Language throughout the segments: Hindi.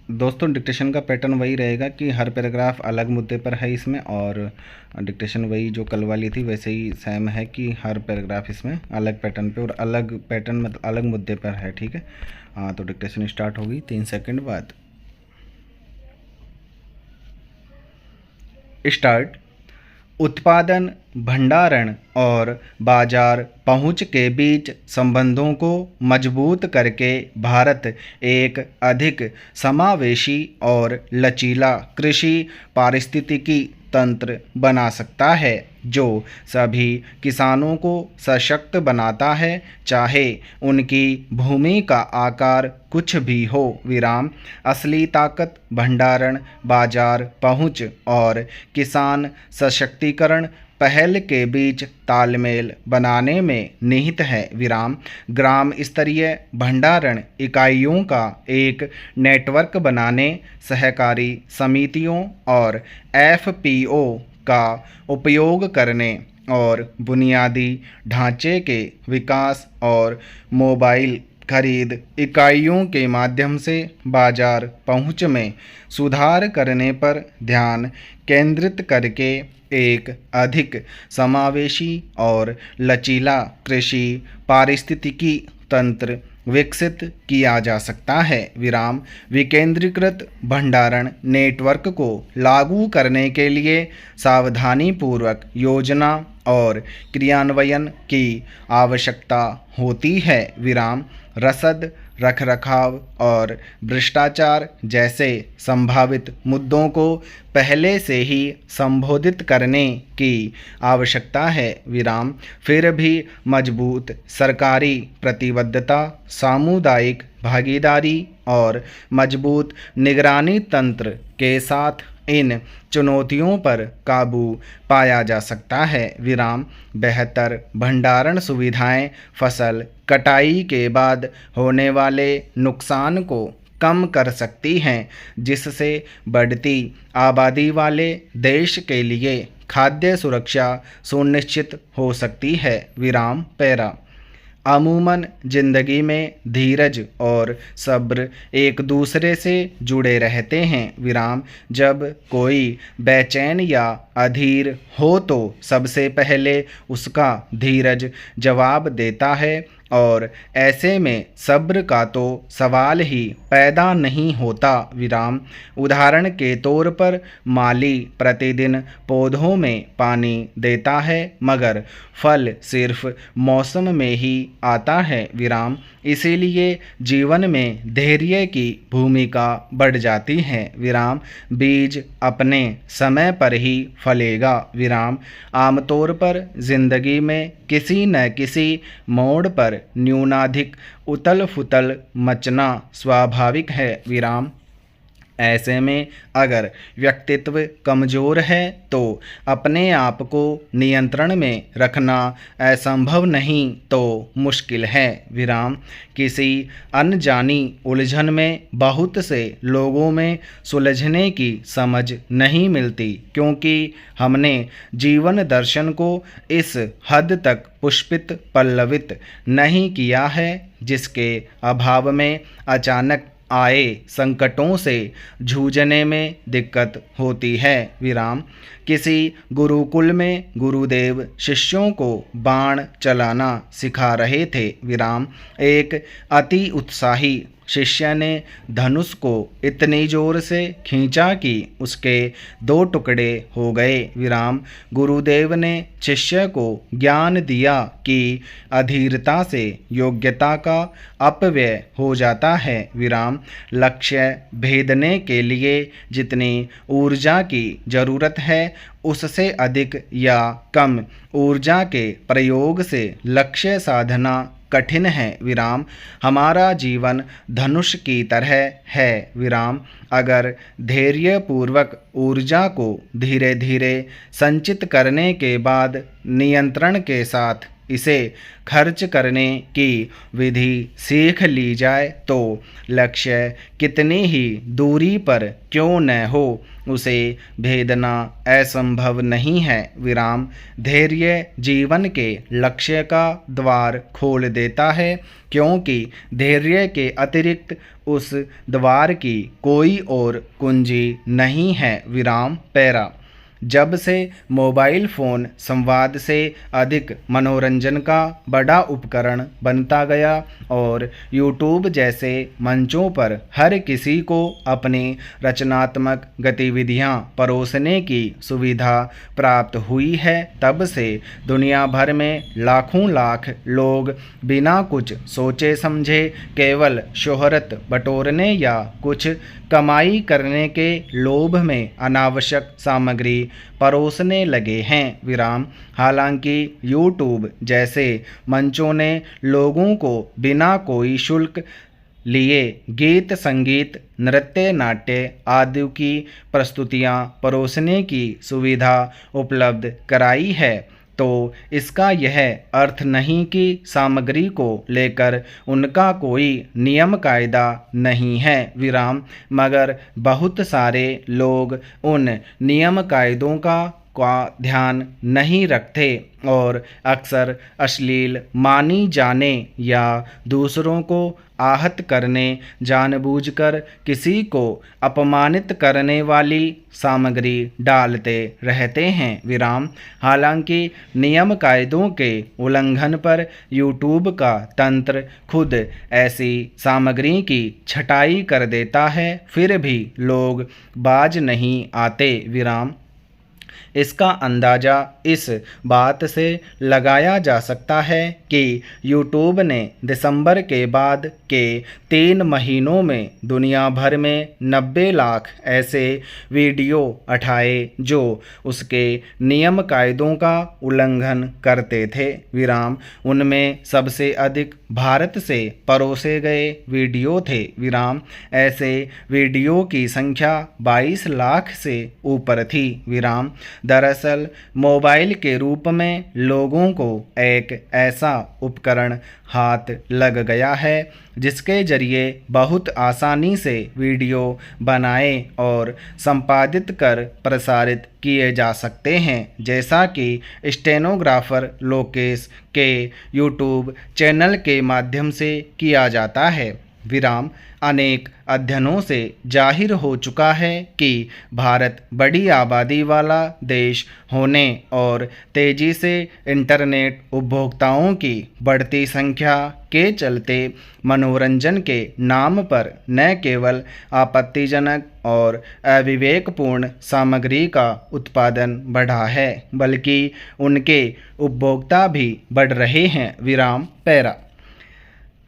दोस्तों डिक्टेशन का पैटर्न वही रहेगा कि हर पैराग्राफ अलग मुद्दे पर है इसमें, और डिक्टेशन वही जो कल वाली थी वैसे ही सेम है कि हर पैराग्राफ इसमें अलग पैटर्न पे और अलग पैटर्न मतलब अलग मुद्दे पर है। ठीक है, हाँ तो डिक्टेशन स्टार्ट होगी 3 सेकंड बाद। स्टार्ट। उत्पादन, भंडारण और बाजार पहुंच के बीच संबंधों को मजबूत करके भारत एक अधिक समावेशी और लचीला कृषि पारिस्थितिकी तंत्र बना सकता है, जो सभी किसानों को सशक्त बनाता है, चाहे उनकी भूमि का आकार कुछ भी हो। विराम। असली ताकत भंडारण, बाजार पहुंच और किसान सशक्तिकरण पहल के बीच तालमेल बनाने में निहित है। विराम। ग्राम स्तरीय भंडारण इकाइयों का एक नेटवर्क बनाने, सहकारी समितियों और एफपीओ का उपयोग करने और बुनियादी ढांचे के विकास और मोबाइल खरीद इकाइयों के माध्यम से बाजार पहुंच में सुधार करने पर ध्यान केंद्रित करके एक अधिक समावेशी और लचीला कृषि पारिस्थितिकी तंत्र विकसित किया जा सकता है। विराम। विकेंद्रीकृत भंडारण नेटवर्क को लागू करने के लिए सावधानीपूर्वक योजना और क्रियान्वयन की आवश्यकता होती है। विराम। रसद, रखरखाव और भ्रष्टाचार जैसे संभावित मुद्दों को पहले से ही संबोधित करने की आवश्यकता है। विराम। फिर भी मजबूत सरकारी प्रतिबद्धता, सामुदायिक भागीदारी और मजबूत निगरानी तंत्र के साथ इन चुनौतियों पर काबू पाया जा सकता है। विराम। बेहतर भंडारण सुविधाएं फसल कटाई के बाद होने वाले नुकसान को कम कर सकती हैं, जिससे बढ़ती आबादी वाले देश के लिए खाद्य सुरक्षा सुनिश्चित हो सकती है। विराम। पैरा। अमूमन ज़िंदगी में धीरज और सब्र एक दूसरे से जुड़े रहते हैं। विराम। जब कोई बेचैन या अधीर हो तो सबसे पहले उसका धीरज जवाब देता है, और ऐसे में सब्र का तो सवाल ही पैदा नहीं होता। विराम। उदाहरण के तौर पर माली प्रतिदिन पौधों में पानी देता है, मगर फल सिर्फ मौसम में ही आता है। विराम। इसीलिए जीवन में धैर्य की भूमिका बढ़ जाती है। विराम। बीज अपने समय पर ही फलेगा। विराम। आमतौर पर जिंदगी में किसी न किसी मोड़ पर न्यूनाधिक उथल फुथल मचना स्वाभाविक है। विराम। ऐसे में अगर व्यक्तित्व कमज़ोर है तो अपने आप को नियंत्रण में रखना असंभव नहीं तो मुश्किल है। विराम। किसी अनजानी उलझन में बहुत से लोगों में सुलझने की समझ नहीं मिलती, क्योंकि हमने जीवन दर्शन को इस हद तक पुष्पित पल्लवित नहीं किया है, जिसके अभाव में अचानक आए संकटों से जूझने में दिक्कत होती है। विराम। किसी गुरुकुल में गुरुदेव शिष्यों को बाण चलाना सिखा रहे थे। विराम। एक अति उत्साही शिष्य ने धनुष को इतनी जोर से खींचा कि उसके 2 टुकड़े हो गए। विराम। गुरुदेव ने शिष्य को ज्ञान दिया कि अधीरता से योग्यता का अपव्यय हो जाता है। विराम। लक्ष्य भेदने के लिए जितनी ऊर्जा की जरूरत है, उससे अधिक या कम ऊर्जा के प्रयोग से लक्ष्य साधना कठिन है। विराम। हमारा जीवन धनुष की तरह है। विराम। अगर धैर्यपूर्वक ऊर्जा को धीरे धीरे संचित करने के बाद नियंत्रण के साथ इसे खर्च करने की विधि सीख ली जाए तो लक्ष्य कितनी ही दूरी पर क्यों न हो उसे भेदना असंभव नहीं है। विराम। धैर्य जीवन के लक्ष्य का द्वार खोल देता है, क्योंकि धैर्य के अतिरिक्त उस द्वार की कोई और कुंजी नहीं है। विराम। पैरा। जब से मोबाइल फ़ोन संवाद से अधिक मनोरंजन का बड़ा उपकरण बनता गया और यूट्यूब जैसे मंचों पर हर किसी को अपनी रचनात्मक गतिविधियां परोसने की सुविधा प्राप्त हुई है, तब से दुनिया भर में लाखों लाख लोग बिना कुछ सोचे समझे केवल शोहरत बटोरने या कुछ कमाई करने के लोभ में अनावश्यक सामग्री परोसने लगे हैं। विराम। हालांकि यूट्यूब जैसे मंचों ने लोगों को बिना कोई शुल्क लिए गीत, संगीत, नृत्य, नाट्य आदि की प्रस्तुतियां परोसने की सुविधा उपलब्ध कराई है, तो इसका यह अर्थ नहीं कि सामग्री को लेकर उनका कोई नियम कायदा नहीं है। विराम। मगर बहुत सारे लोग उन नियम कायदों का ध्यान नहीं रखते और अक्सर अश्लील मानी जाने या दूसरों को आहत करने, जानबूझकर किसी को अपमानित करने वाली सामग्री डालते रहते हैं। विराम। हालांकि नियम कायदों के उल्लंघन पर यूट्यूब का तंत्र खुद ऐसी सामग्री की छटाई कर देता है, फिर भी लोग बाज नहीं आते। विराम। इसका अंदाज़ा इस बात से लगाया जा सकता है कि यूट्यूब ने दिसंबर के बाद के 3 महीनों में दुनिया भर में 90 लाख ऐसे वीडियो हटाए जो उसके नियम कायदों का उल्लंघन करते थे। विराम। उनमें सबसे अधिक भारत से परोसे गए वीडियो थे। विराम। ऐसे वीडियो की संख्या 22 लाख से ऊपर थी। विराम। दरअसल मोबाइल के रूप में लोगों को एक ऐसा उपकरण हाथ लग गया है जिसके जरिए बहुत आसानी से वीडियो बनाए और संपादित कर प्रसारित किए जा सकते हैं, जैसा कि स्टेनोग्राफर लोकेश के यूट्यूब चैनल के माध्यम से किया जाता है। विराम। अनेक अध्ययनों से जाहिर हो चुका है कि भारत बड़ी आबादी वाला देश होने और तेज़ी से इंटरनेट उपभोक्ताओं की बढ़ती संख्या के चलते मनोरंजन के नाम पर न केवल आपत्तिजनक और अविवेकपूर्ण सामग्री का उत्पादन बढ़ा है, बल्कि उनके उपभोक्ता भी बढ़ रहे हैं। विराम। पैरा।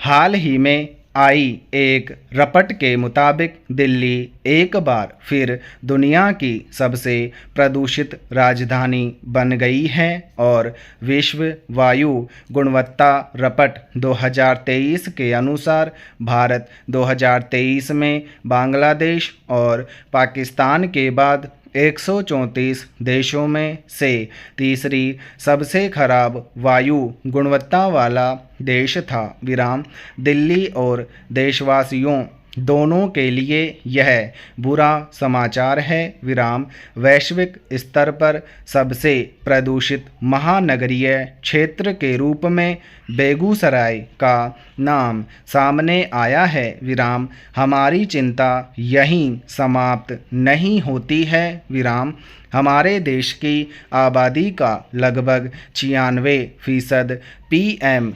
हाल ही में आई एक रपट के मुताबिक दिल्ली एक बार फिर दुनिया की सबसे प्रदूषित राजधानी बन गई है और विश्व वायु गुणवत्ता रपट 2023 के अनुसार भारत 2023 में बांग्लादेश और पाकिस्तान के बाद 134 देशों में से तीसरी सबसे खराब वायु गुणवत्ता वाला देश था। विराम। दिल्ली और देशवासियों दोनों के लिए यह बुरा समाचार है। विराम। वैश्विक स्तर पर सबसे प्रदूषित महानगरीय क्षेत्र के रूप में बेगूसराय का नाम सामने आया है। विराम। हमारी चिंता यहीं समाप्त नहीं होती है। विराम। हमारे देश की आबादी का लगभग 96% PM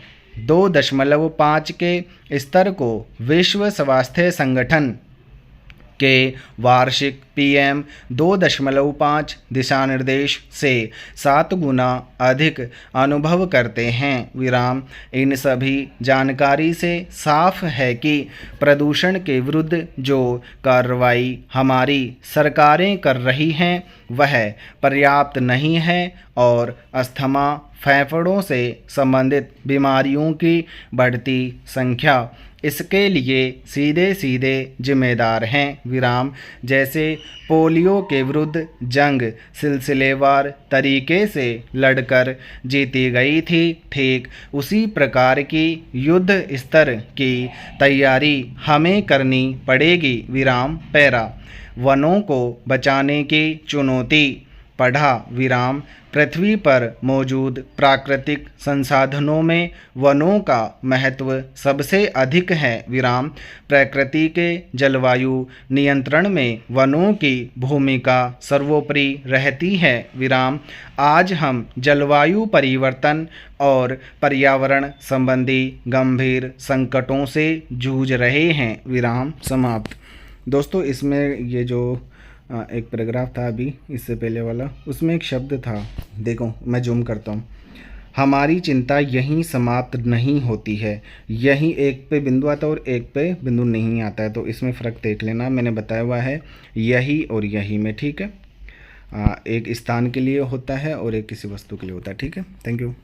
2.5 के स्तर को विश्व स्वास्थ्य संगठन के वार्षिक PM 2.5 दिशानिर्देश से 7 गुना अधिक अनुभव करते हैं। विराम। इन सभी जानकारी से साफ है कि प्रदूषण के विरुद्ध जो कार्रवाई हमारी सरकारें कर रही हैं वह पर्याप्त नहीं है और अस्थमा, फेफड़ों से संबंधित बीमारियों की बढ़ती संख्या इसके लिए सीधे सीधे जिम्मेदार हैं, विराम। जैसे पोलियो के विरुद्ध जंग सिलसिलेवार तरीके से लड़कर जीती गई थी, ठीक उसी प्रकार की युद्ध स्तर की तैयारी हमें करनी पड़ेगी, विराम। पैरा। वनों को बचाने की चुनौती, पढ़ा, विराम। पृथ्वी पर मौजूद प्राकृतिक संसाधनों में वनों का महत्व सबसे अधिक है, विराम। प्रकृति के जलवायु नियंत्रण में वनों की भूमिका सर्वोपरि रहती है, विराम। आज हम जलवायु परिवर्तन और पर्यावरण संबंधी गंभीर संकटों से जूझ रहे हैं, विराम। समाप्त। दोस्तों, इसमें ये जो एक पैराग्राफ था अभी इससे पहले वाला, उसमें एक शब्द था, देखो मैं जूम करता हूँ। हमारी चिंता यहीं समाप्त नहीं होती है। यहीं एक पे बिंदु आता है और एक पे बिंदु नहीं आता है, तो इसमें फ़र्क देख लेना। मैंने बताया हुआ है यही और यही में, ठीक है। एक स्थान के लिए होता है और एक किसी वस्तु के लिए होता है, ठीक है। Thank you.